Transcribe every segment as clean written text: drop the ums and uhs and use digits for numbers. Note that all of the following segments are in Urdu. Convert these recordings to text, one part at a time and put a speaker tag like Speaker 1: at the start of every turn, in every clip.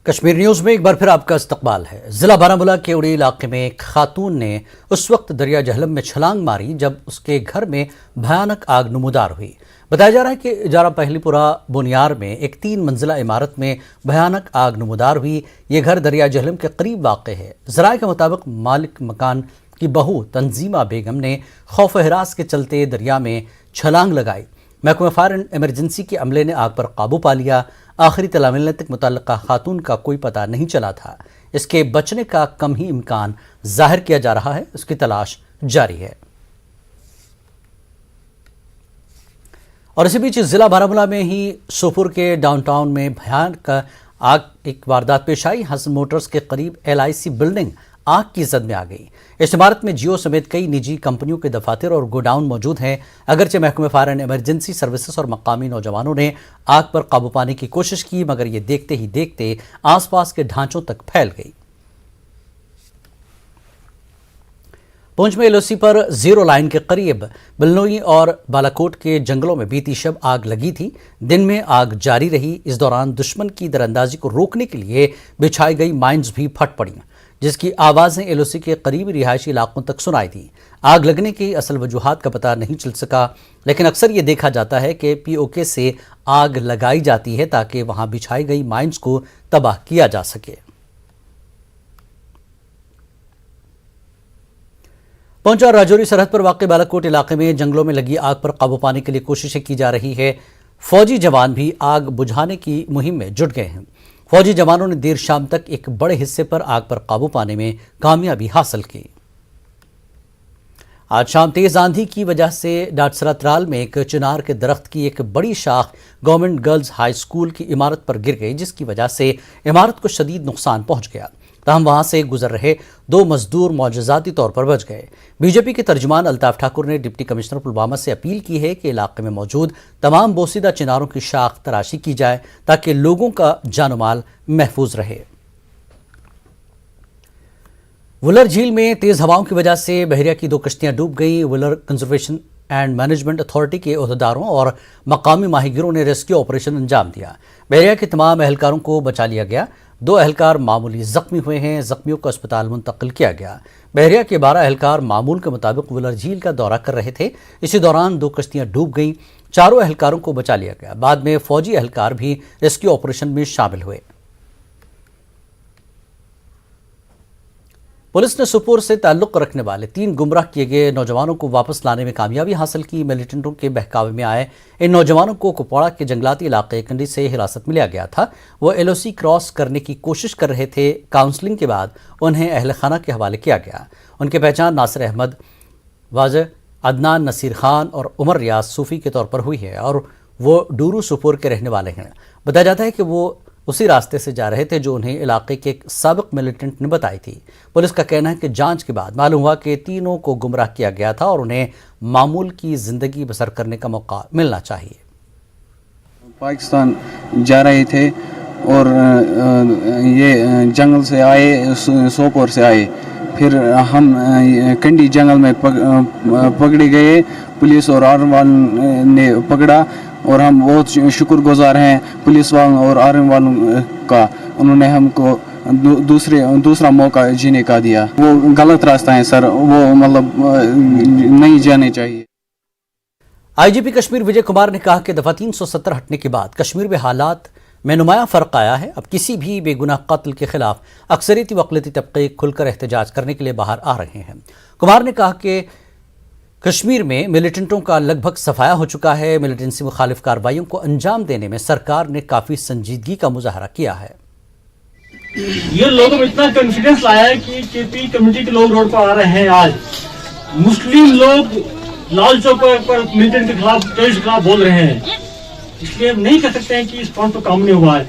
Speaker 1: کشمیر نیوز میں ایک بار پھر آپ کا استقبال ہے۔ ضلع بارہمولہ کے اڑی علاقے میں ایک خاتون نے اس وقت دریا جہلم میں چھلانگ ماری جب اس کے گھر میں بھیانک آگ نمودار ہوئی۔ بتایا جا رہا ہے کہ اجارہ پہلی پورہ بونیار میں ایک 3 منزلہ عمارت میں بھیانک آگ نمودار ہوئی۔ یہ گھر دریا جہلم کے قریب واقع ہے۔ ذرائع کے مطابق مالک مکان کی بہو تنظیمہ بیگم نے خوف و ہراس کے چلتے دریا میں چھلانگ لگائی۔ محکمہ فائر اینڈ ایمرجنسی کے عملے نے آگ پر قابو پا لیا۔ آخری اطلاع ملنے تک متعلقہ خاتون کا کوئی پتہ نہیں چلا تھا۔ اس کے بچنے کا کم ہی امکان ظاہر کیا جا رہا ہے۔ اس کی تلاش جاری ہے۔ اور اسی بیچ ضلع بارہمولہ میں ہی سوپور کے ڈاؤن ٹاؤن میں بھیانک آگ ایک واردات پیش آئی۔ حسن موٹرز کے قریب LIC بلڈنگ آگ کی زد میں آ گئی۔ اس عمارت میں جیو سمیت کئی نجی کمپنیوں کے دفاتر اور گوڈاؤن موجود ہیں۔ اگرچہ محکمہ فائر اینڈ ایمرجنسی سروسز اور مقامی نوجوانوں نے آگ پر قابو پانے کی کوشش کی، مگر یہ دیکھتے ہی دیکھتے آس پاس کے ڈھانچوں تک پھیل گئی۔ پونچھ میں LOC پر زیرو لائن کے قریب بلنوئی اور بالاکوٹ کے جنگلوں میں بیتی شب آگ لگی تھی۔ دن میں آگ جاری رہی۔ اس دوران دشمن کی دراندازی کو روکنے کے لیے بچھائی گئی مائنز بھی پھٹ پڑیں، جس کی آوازیں LOC کے قریبی رہائشی علاقوں تک سنائی دی۔ آگ لگنے کی اصل وجوہات کا پتہ نہیں چل سکا، لیکن اکثر یہ دیکھا جاتا ہے کہ POK سے آگ لگائی جاتی ہے تاکہ وہاں بچھائی گئی مائنز کو تباہ کیا جا سکے۔ پونچھ اور راجوری سرحد پر واقع بالاکوٹ علاقے میں جنگلوں میں لگی آگ پر قابو پانے کے لیے کوششیں کی جا رہی ہے۔ فوجی جوان بھی آگ بجھانے کی مہم میں جٹ گئے ہیں۔ فوجی جوانوں نے دیر شام تک ایک بڑے حصے پر آگ پر قابو پانے میں کامیابی حاصل کی۔ آج شام تیز آندھی کی وجہ سے ڈاٹسرا ترال میں ایک چنار کے درخت کی ایک بڑی شاخ گورنمنٹ گرلز ہائی اسکول کی عمارت پر گر گئی، جس کی وجہ سے عمارت کو شدید نقصان پہنچ گیا۔ تاہم وہاں سے گزر رہے 2 مزدور معجزاتی طور پر بچ گئے۔ BJP کے ترجمان الطاف ٹھاکر نے ڈپٹی کمشنر پلوامہ سے اپیل کی ہے کہ علاقے میں موجود تمام بوسیدہ چناروں کی شاخ تراشی کی جائے تاکہ لوگوں کا جان و مال محفوظ رہے۔ ولر جھیل میں تیز ہواؤں کی وجہ سے بحریہ کی 2 کشتیاں ڈوب گئیں۔ ولر کنزرویشن اینڈ مینجمنٹ اتھارٹی کے عہدیداروں اور مقامی ماہی گیروں نے ریسکیو آپریشن انجام دیا۔ بحریہ کے تمام اہلکاروں کو بچا لیا گیا۔ 2 اہلکار معمولی زخمی ہوئے ہیں۔ زخمیوں کو اسپتال منتقل کیا گیا۔ بحریہ کے 12 اہلکار معمول کے مطابق ولر جھیل کا دورہ کر رہے تھے۔ اسی دوران 2 کشتیاں ڈوب گئیں۔ 4 اہلکاروں کو بچا لیا گیا۔ بعد میں فوجی اہلکار بھی ریسکیو آپریشن میں شامل ہوئے۔ پولیس نے سوپور سے تعلق رکھنے والے 3 گمراہ کیے گئے نوجوانوں کو واپس لانے میں کامیابی حاصل کی۔ ملیٹنٹوں کے بہکاوے میں آئے ان نوجوانوں کو کپواڑہ کے جنگلاتی علاقے کنڈی سے حراست میں لیا گیا تھا۔ وہ LOC کراس کرنے کی کوشش کر رہے تھے۔ کاؤنسلنگ کے بعد انہیں اہل خانہ کے حوالے کیا گیا۔ ان کی پہچان ناصر احمد واضح، عدنان نصیر خان اور عمر ریاض صوفی کے طور پر ہوئی ہے اور وہ ڈورو سوپور کے رہنے والے ہیں۔ بتایا جاتا ہے کہ وہ اسی راستے سے جا رہے تھے جو انہیں علاقے کے ایک سابق ملیٹنٹ نے بتائی تھی۔ پولیس کا کہنا ہے کہ جانچ کے بعد معلوم ہوا کہ تینوں کو گمراہ کیا گیا تھا اور انہیں معمول کی زندگی بسر کرنے کا موقع ملنا چاہیے۔
Speaker 2: پاکستان جا رہے تھے اور یہ جنگل سے آئے، سوپور سے آئے، پھر ہم کنڈی جنگل میں پکڑے گئے۔ پولیس اور آرم والوں نے پکڑا اور ہم بہت شکر گزار ہیں پولیس والوں اور آرم والوں کا۔ انہوں نے ہم کو دوسرا موقع جینے کا دیا۔ وہ غلط راستہ ہے سر، وہ مطلب نہیں جانے چاہیے۔
Speaker 1: IGP کشمیر وجے کمار نے کہا کہ دفعہ 370 ہٹنے کے بعد کشمیر میں حالات میں نمایاں فرق آیا ہے۔ اب کسی بھی بے گناہ قتل کے خلاف اکثریتی و اقلیتی طبقے کھل کر احتجاج کرنے کے لیے باہر آ رہے ہیں۔ کمار نے کہا کہ کشمیر میں ملیٹنٹوں کا لگ بھگ صفایا ہو چکا ہے۔ ملیٹنسی مخالف کارروائیوں کو انجام دینے میں سرکار نے کافی سنجیدگی کا مظاہرہ کیا ہے۔
Speaker 3: یہ لوگوں میں اتنا کانفیڈنس لایا ہے کہ KP کمیونٹی کے لوگ روڈ پر آ رہے ہیں۔ آج مسلم لوگ لال چوک پر ملیٹنٹ کے خلاف، ٹیررسٹ کے خلاف بول رہے ہیں، اس لیے ہم نہیں کہہ سکتے ہیں کہ اس فرنٹ پہ کام نہیں ہوا ہے۔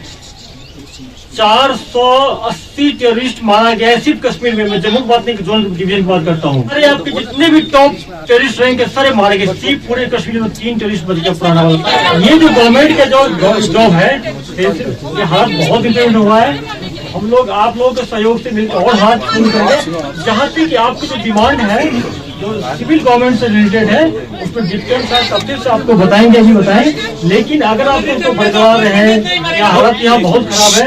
Speaker 3: 480 ٹیررسٹ مارا گیا ہے صرف کشمیر میں جموں کی بات نہیں، زون ڈویژن کی بات کرتا ہوں۔ سارے آپ کے جتنے بھی ٹاپ ٹیررسٹ رہیں گے سارے مارے گئے، صرف پورے کشمیر میں 3 ٹیررسٹ بچ گیا پرانا والا۔ یہ جو گورنمنٹ کا جو جاب ہے، یہ ہاتھ بہت امپروو ہوا ہے۔ ہم لوگ آپ لوگوں کے سہیوگ سے مل کر اور ہاتھ پورے کریں گے، جہاں تک کہ آپ کی جو ڈیمانڈ ہے جو سول گورنمنٹ سے ریلیٹڈ ہے اس میں ڈیٹیل تفصیل سے آپ کو بتائیں گے، بتائیں۔ لیکن اگر آپ کو برقرار رہے یا حالت یہاں بہت خراب ہے،